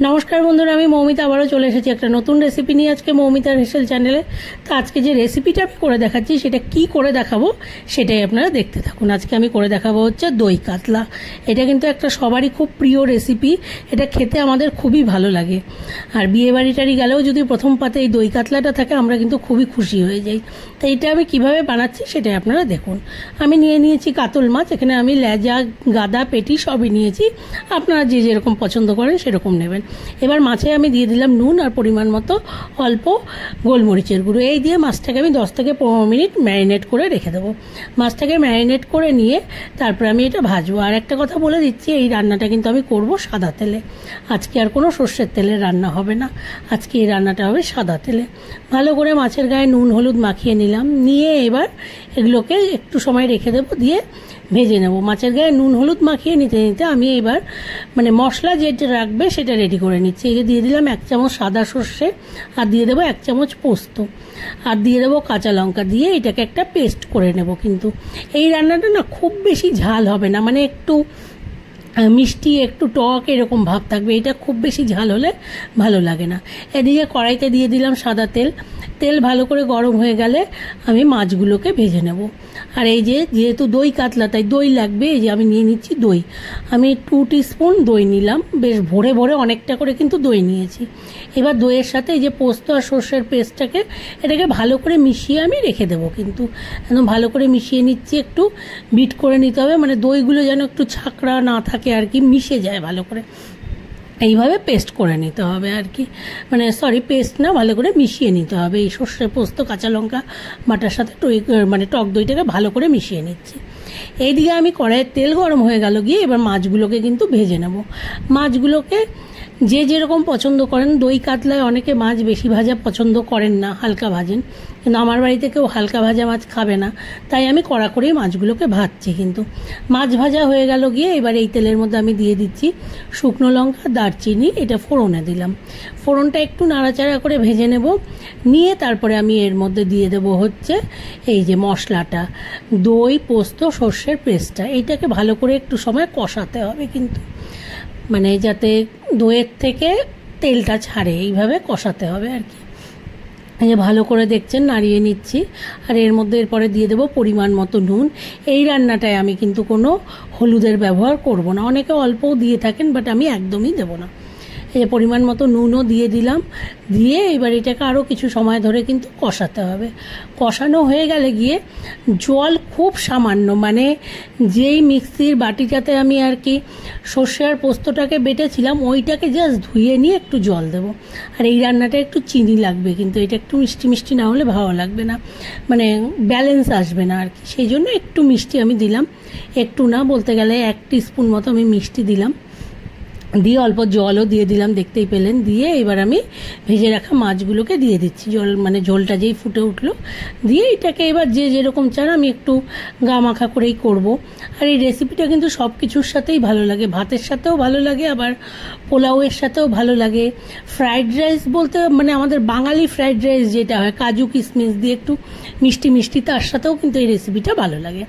নমস্কার বন্ধুরা, আমি মৌমিতা আবারও চলে এসেছি একটা নতুন রেসিপি নিয়ে আজকে মৌমিতার হেসেল চ্যানেলে। তো আজকে যে রেসিপিটা আমি করে দেখাচ্ছি সেটা কি করে দেখাবো সেটাই আপনারা দেখতে থাকুন। আজকে আমি করে দেখাবো হচ্ছে দই কাতলা। এটা কিন্তু একটা সবারই খুব প্রিয় রেসিপি, এটা খেতে আমাদের খুবই ভালো লাগে। আর বিয়ে বাড়ি টাড়ি গেলেও যদি প্রথম পাতে এই দই কাতলাটা থাকে আমরা কিন্তু খুবই খুশি হয়ে যাই। তো এটা আমি কিভাবে বানাচ্ছি সেটাই আপনারা দেখুন। আমি নিয়ে নিয়েছি কাতল মাছ, এখানে আমি লেজা গাদা পেটি সবই নিয়েছি, আপনারা যে যেরকম পছন্দ করেন সেরকম নেবেন। এবার মাছে আমি দিয়ে দিলাম নুন আর পরিমাণ মতো অল্প গোলমরিচের গুঁড়ো। এই দিয়ে মাছটাকে আমি 10 থেকে 15 মিনিট ম্যারিনেট করে রেখে দেবো। মাছটাকে ম্যারিনেট করে নিয়ে তারপর আমি এটা ভাজবো। আর একটা কথা বলে দিচ্ছি, এই রান্নাটা কিন্তু আমি করব সাদা তেলে। আজকে আর কোনো সর্ষের তেলের রান্না হবে না, আজকে এই রান্নাটা হবে সাদা তেলে। ভালো করে মাছের গায়ে নুন হলুদ মাখিয়ে নিলাম, নিয়ে এবার এগুলোকে একটু সময় রেখে দেবো, দিয়ে ভেজে নেব। মাছের গায়ে নুন হলুদ মাখিয়ে নিতে নিতে আমি এবার মশলা যেটা রাখবে সেটা রেডি করে নিচ্ছি। এই যে দিয়ে দিলাম 1 চামচ সাদা সর্ষে, আর দিয়ে দেবো 1 চামচ পোস্ত, আর দিয়ে দেবো কাঁচা লঙ্কা, দিয়ে এটাকে একটা পেস্ট করে নেব। কিন্তু এই রান্নাটা না খুব বেশি ঝাল হবে না, একটু মিষ্টি একটু টক এরকম ভাব থাকবে। এটা খুব বেশি ঝাল হলে ভালো লাগে না। এদিকে কড়াইতে দিয়ে দিলাম সাদা তেল। তেল ভালো করে গরম হয়ে গেলে আমি মাছগুলোকে ভেজে নেব। আর এই যে যেহেতু দই কাতলা তাই দই লাগবে, এই যে আমি নিয়ে নিচ্ছি দই। আমি 2 টিস্পুন দই নিলাম, বেশ ভরে ভরে অনেকটা করে কিন্তু দই নিয়েছি। এবার দইয়ের সাথে এই যে পোস্ত আর সর্ষের পেস্টটাকে এটাকে ভালো করে মিশিয়ে আমি রেখে দেবো। কিন্তু একদম ভালো করে মিশিয়ে নিচ্ছি, একটু বিট করে নিতে হবে, দইগুলো যেন একটু ছাকড়া না থাকে আর কি, মিশে যায় ভালো করে। এইভাবে পেস্ট করে নিতে হবে আর কি, পেস্ট না, ভালো করে মিশিয়ে নিতে হবে। এই সর্ষে পোস্ত কাঁচা লঙ্কা বাটার সাথে টক দইটাকে ভালো করে মিশিয়ে নিচ্ছি। এইদিকে আমি কড়াইয়ের তেল গরম হয়ে গেল গিয়ে এবার মাছগুলোকে কিন্তু ভেজে নেব। মাছগুলোকে যে যেরকম পছন্দ করেন, দই কাতলায় অনেকে মাছ বেশি ভাজা পছন্দ করেন না, হালকা ভাজেন, কিন্তু আমার বাড়িতে কেউ হালকা ভাজা মাছ খাবে না, তাই আমি কড়া করেই মাছগুলোকে ভাজছি। কিন্তু মাছ ভাজা হয়ে গেল গিয়ে এবার এই তেলের মধ্যে আমি দিয়ে দিচ্ছি শুকনো লঙ্কা, দারচিনি, এটা ফোড়নে দিলাম। ফোড়নটা একটু নাড়াচাড়া করে ভেজে নেব, নিয়ে তারপরে আমি এর মধ্যে দিয়ে দেব হচ্ছে এই যে মশলাটা, দই পোস্ত সর্ষের পেস্টটা। এইটাকে ভালো করে একটু সময় কষাতে হবে, কিন্তু যাতে দইয়ের থেকে তেলটা ছাড়ে, এইভাবে কষাতে হবে আর কি। এই যে ভালো করে দেখছেন নাড়িয়ে নিচ্ছি। আর এর মধ্যে এরপরে দিয়ে দেবো পরিমাণ মতো নুন। এই রান্নাটায় আমি কিন্তু কোনো হলুদের ব্যবহার করব না, অনেকে অল্পও দিয়ে থাকেন, বাট আমি একদমই দেবো না। এই পরিমাণ মতো নুনও দিয়ে দিলাম, দিয়ে এবার এটাকে আরও কিছু সময় ধরে কিন্তু কষাতে হবে। কষানো হয়ে গেলে গিয়ে জল খুব সামান্য, যেই মিক্সির বাটিটাতে আমি আর কি সর্ষে আর পোস্তটাকে বেটেছিলাম ওইটাকে জাস্ট ধুয়ে নিয়ে একটু জল দেব। আর এই রান্নাটা একটু চিনি লাগবে, কিন্তু এটা একটু মিষ্টি মিষ্টি না হলে ভালো লাগবে না, ব্যালেন্স আসবে না আর কি। সেই জন্য একটু মিষ্টি আমি দিলাম, একটু না বলতে গেলে 1 টিস্পুন মতো আমি মিষ্টি দিলাম, দিয়ে অল্প জলও দিয়ে দিলাম, দেখতেই পেলেন। দিয়ে এবার আমি ভেজে রাখা মাছগুলোকে দিয়ে দিচ্ছি। ঝোলটা যেই ফুটে উঠলো, দিয়ে এটাকে এবার যে যেরকম চান, আমি একটু গা মাখা করেই করব। আর এই রেসিপিটা কিন্তু সব কিছুর সাথেই ভালো লাগে, ভাতের সাথেও ভালো লাগে, আবার পোলাওয়ের সাথেও ভালো লাগে। ফ্রাইড রাইস বলতে আমাদের বাঙালি ফ্রাইড রাইস যেটা হয় কাজু কিশমিশ দিয়ে একটু মিষ্টি মিষ্টি, তার সাথেও কিন্তু এই রেসিপিটা ভালো লাগে।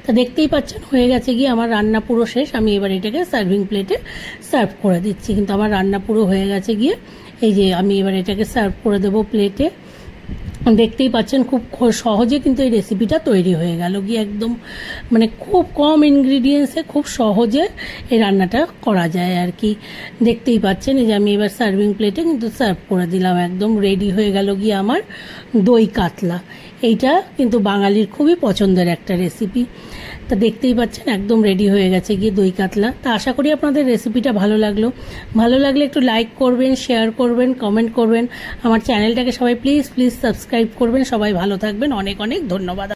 তা দেখতেই পাচ্ছেন হয়ে গেছে গিয়ে আমার রান্না পুরো শেষ। আমি এবার এটাকে সার্ভিং প্লেটে সার্ভ করে দিচ্ছি। কিন্তু আমার রান্না পুরো হয়ে গেছে গিয়ে এই যে আমি এবার এটাকে সার্ভ করে দেবো প্লেটে। দেখতেই পাচ্ছেন খুব সহজে কিন্তু এই রেসিপিটা তৈরি হয়ে গেল গিয়ে, একদম খুব কম ইনগ্রিডিয়েন্টসে খুব সহজে এই রান্নাটা করা যায় আর কি। দেখতেই পাচ্ছেন এই যে আমি এবার সার্ভিং প্লেটে কিন্তু সার্ভ করে দিলাম। একদম রেডি হয়ে গেল গিয়ে আমার দই কাতলা। এইটা কিন্তু বাঙালির খুবই পছন্দের একটা রেসিপি। তা দেখতেই পাচ্ছেন একদম রেডি হয়ে গেছে গিয়ে দই কাতলা। তা আশা করি আপনাদের রেসিপিটা ভালো লাগলে একটু লাইক করবেন, শেয়ার করবেন, কমেন্ট করবেন। আমার চ্যানেলটাকে সবাই প্লিজ সাবস্ক্রাইব করবেন। সবাই ভালো থাকবেন, অনেক অনেক ধন্যবাদ।